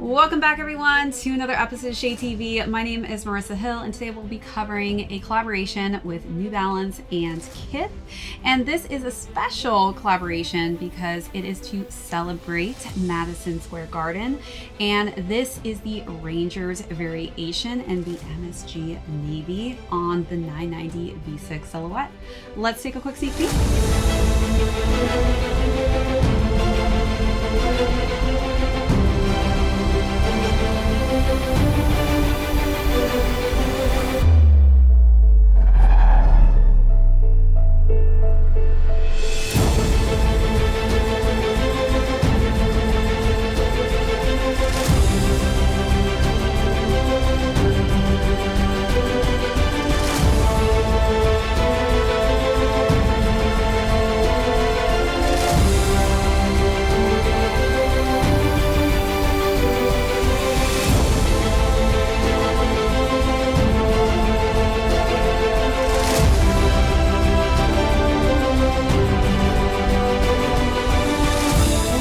Welcome back, everyone, to another episode of Shea TV. My name is Marissa Hill, and today we'll be covering a collaboration with New Balance and Kith. And this is a special collaboration because it is to celebrate Madison Square Garden. And this is the Rangers variation in the MSG Navy on the 990 V6 silhouette. Let's take a quick sneak peek.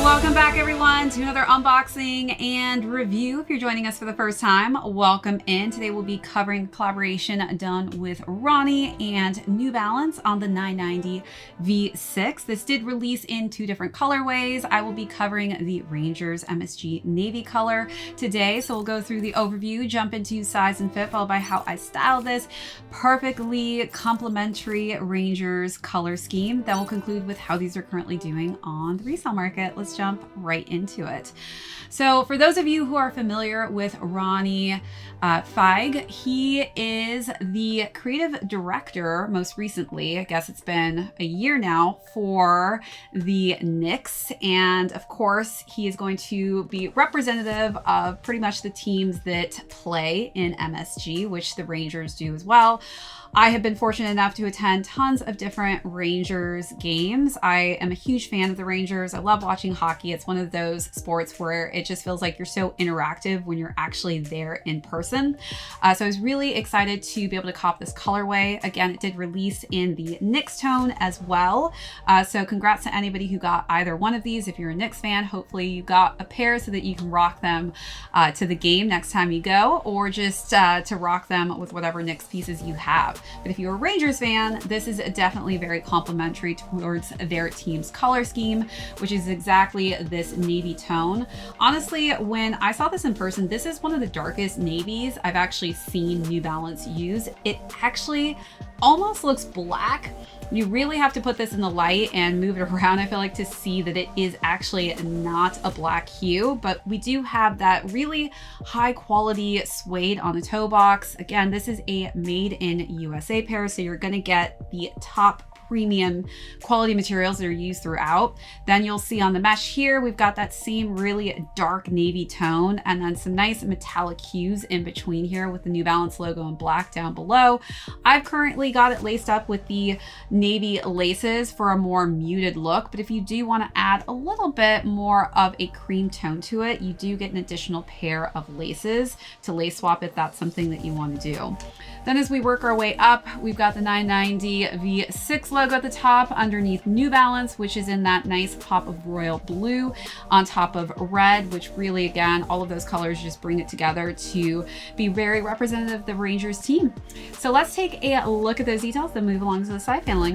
Welcome back, everyone, to another unboxing and review. If you're joining us for the first time, welcome in. Today we'll be covering a collaboration done with Ronnie and New Balance on the 990 V6. This did release in two different colorways. I will be covering the Rangers MSG Navy color today. So we'll go through the overview, jump into size and fit, followed by how I styled this perfectly complementary Rangers color scheme. Then we'll conclude with how these are currently doing on the resale market. Let's jump right into it. So for those of you who are familiar with Ronnie Feig, he is the creative director most recently, I guess it's been a year now, for the Knicks. And of course, he is going to be representative of pretty much the teams that play in MSG, which the Rangers do as well. I have been fortunate enough to attend tons of different Rangers games. I am a huge fan of the Rangers. I love watching hockey. It's one of those sports where it just feels like you're so interactive when you're actually there in person. So I was really excited to be able to cop this colorway. Again, it did release in the Knicks tone as well. So congrats to anybody who got either one of these. If you're a Knicks fan, hopefully you got a pair so that you can rock them to the game next time you go, or just to rock them with whatever Knicks pieces you have. But if you're a Rangers fan, this is definitely very complimentary towards their team's color scheme, which is exactly this navy tone. Honestly, when I saw this in person, this is one of the darkest navies I've actually seen New Balance use. It actually almost looks black. You really have to put this in the light and move it around, I feel like, to see that it is actually not a black hue, but we do have that really high quality suede on the toe box. Again, this is a made in USA pair, so you're gonna get the top premium quality materials that are used throughout. Then you'll see on the mesh here, we've got that same really dark navy tone, and then some nice metallic hues in between here with the New Balance logo in black down below. I've currently got it laced up with the navy laces for a more muted look, but if you do want to add a little bit more of a cream tone to it, you do get an additional pair of laces to lace swap if that's something that you want to do. Then as we work our way up, we've got the 990 V6 logo at the top underneath New Balance, which is in that nice pop of royal blue on top of red, which really, again, all of those colors just bring it together to be very representative of the Rangers team. So let's take a look at those details, then move along to the side paneling.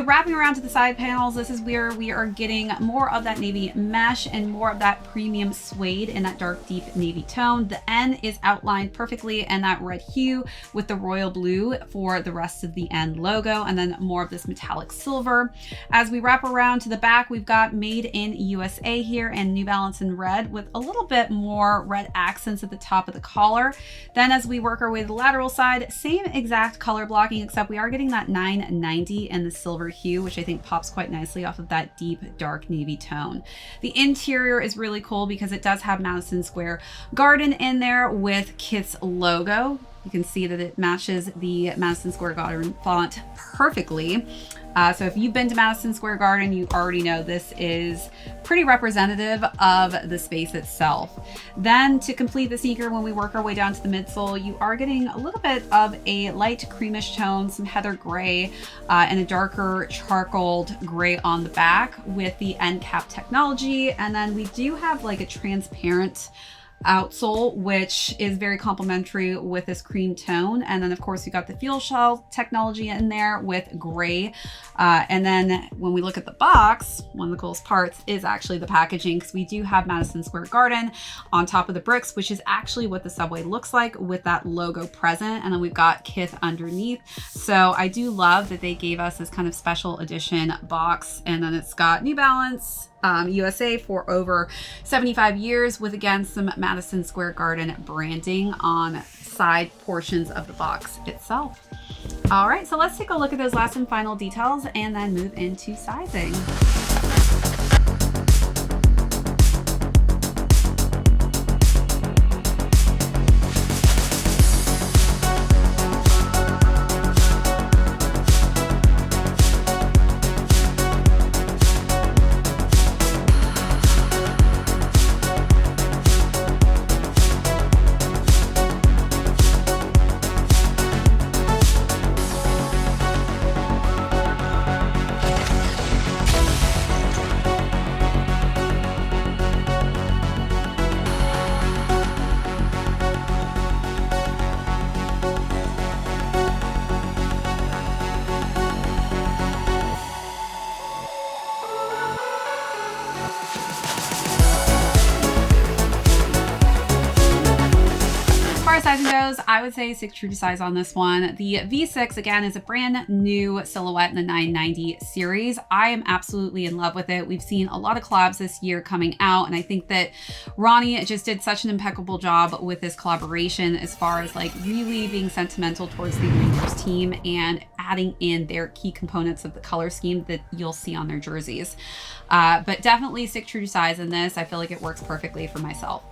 wrapping around to the side panels, this is where we are getting more of that navy mesh and more of that premium suede in that dark, deep navy tone. The N is outlined perfectly in that red hue with the royal blue for the rest of the N logo, and then more of this metallic silver. As we wrap around to the back, we've got Made in USA here and New Balance in red with a little bit more red accents at the top of the collar. Then as we work our way to the lateral side, same exact color blocking, except we are getting that 990 and the silver hue, which I think pops quite nicely off of that deep dark navy tone. The interior is really cool because it does have Madison Square Garden in there with Kith's logo. You can see that it matches the Madison Square Garden font perfectly. So if you've been to Madison Square Garden, you already know this is pretty representative of the space itself. Then to complete the sneaker, when we work our way down to the midsole, you are getting a little bit of a light creamish tone, some heather gray, and a darker charcoaled gray on the back with the end cap technology. And then we do have like a transparent outsole, which is very complementary with this cream tone. And then of course we got the fuel shell technology in there with gray. And then when we look at the box, one of the coolest parts is actually the packaging, because we do have Madison Square Garden on top of the bricks, which is actually what the subway looks like with that logo present. And then we've got Kith underneath. So I do love that they gave us this kind of special edition box. And then it's got New Balance USA for over 75 years with, again, some Madison Square Garden branding on side portions of the box itself. All right, so let's take a look at those last and final details and then move into sizing. Sizing goes, I would say stick true to size on this one. The V6 again is a brand new silhouette in the 990 series. I am absolutely in love with it. We've seen a lot of collabs this year coming out, and I think that Ronnie just did such an impeccable job with this collaboration as far as like really being sentimental towards the Rangers team and adding in their key components of the color scheme that you'll see on their jerseys. But definitely stick true to size in this. I feel like it works perfectly for myself.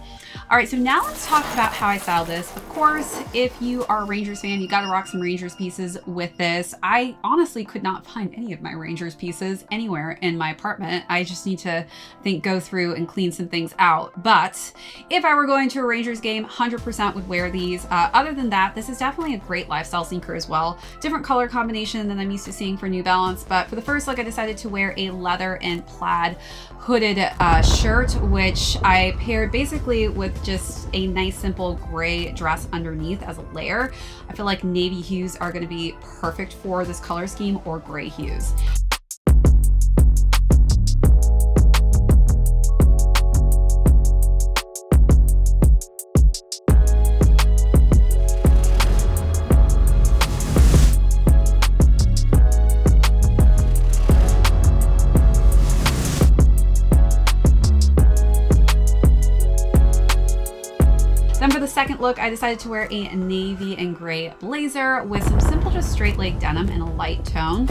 All right, so now let's talk about how I style this. Of course, if you are a Rangers fan, you gotta rock some Rangers pieces with this. I honestly could not find any of my Rangers pieces anywhere in my apartment. I just need to, I think, go through and clean some things out. But if I were going to a Rangers game, 100% would wear these. Other than that, this is definitely a great lifestyle sneaker as well. Different color combination than I'm used to seeing for New Balance. But for the first look, I decided to wear a leather and plaid hooded shirt, which I paired basically with just a nice simple gray dress underneath as a layer. I feel like navy hues are going to be perfect for this color scheme, or gray hues. For the second look, I decided to wear a navy and gray blazer with some simple, just straight leg denim in a light tone.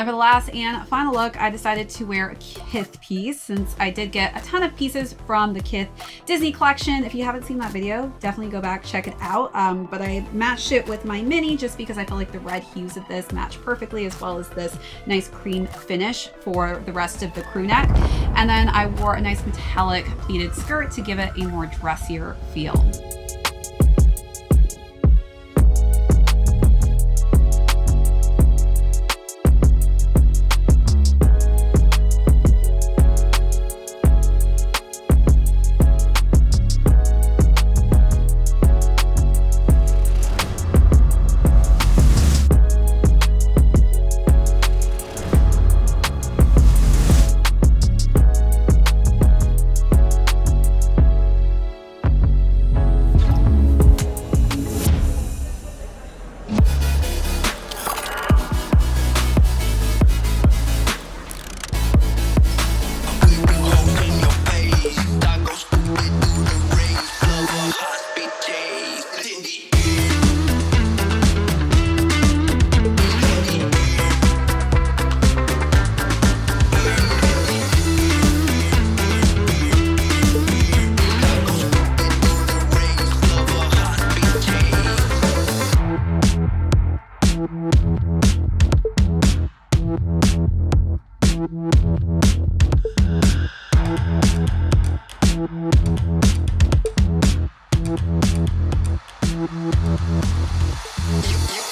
then for the last and final look, I decided to wear a Kith piece since I did get a ton of pieces from the Kith Disney collection. If you haven't seen that video, definitely go back, check it out. But I matched it with my mini just because I feel like the red hues of this match perfectly, as well as this nice cream finish for the rest of the crew neck. And then I wore a nice metallic pleated skirt to give it a more dressier feel.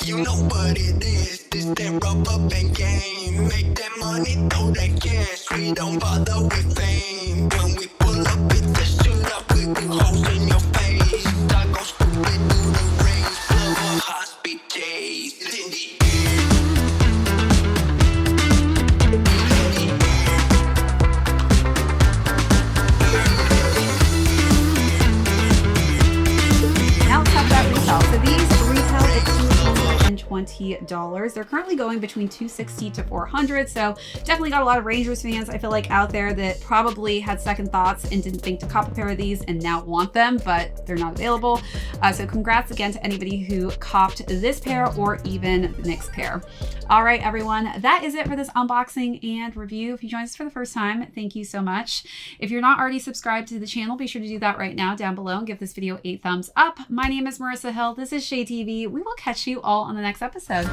You know what it is, this that rubber band game. Make that money, throw that cash, we don't bother with fame. When we pull up, it's a shoot up, we do holes in your face. I go stupid through the race, flow of high-speed chase. It's in the Now let's talk about retail. So these retail at $220. They're currently going between $260 to $400. So definitely got a lot of Rangers fans, I feel like, out there that probably had second thoughts and didn't think to cop a pair of these and now want them, but they're not available. So congrats again to anybody who copped this pair or even the next pair. All right, everyone, that is it for this unboxing and review. If you joined us for the first time, thank you so much. If you're not already subscribed to the channel, be sure to do that right now down below and give this video a thumbs up. My name is Marissa Hill. This is Shay TV. We will catch you all on the next episode.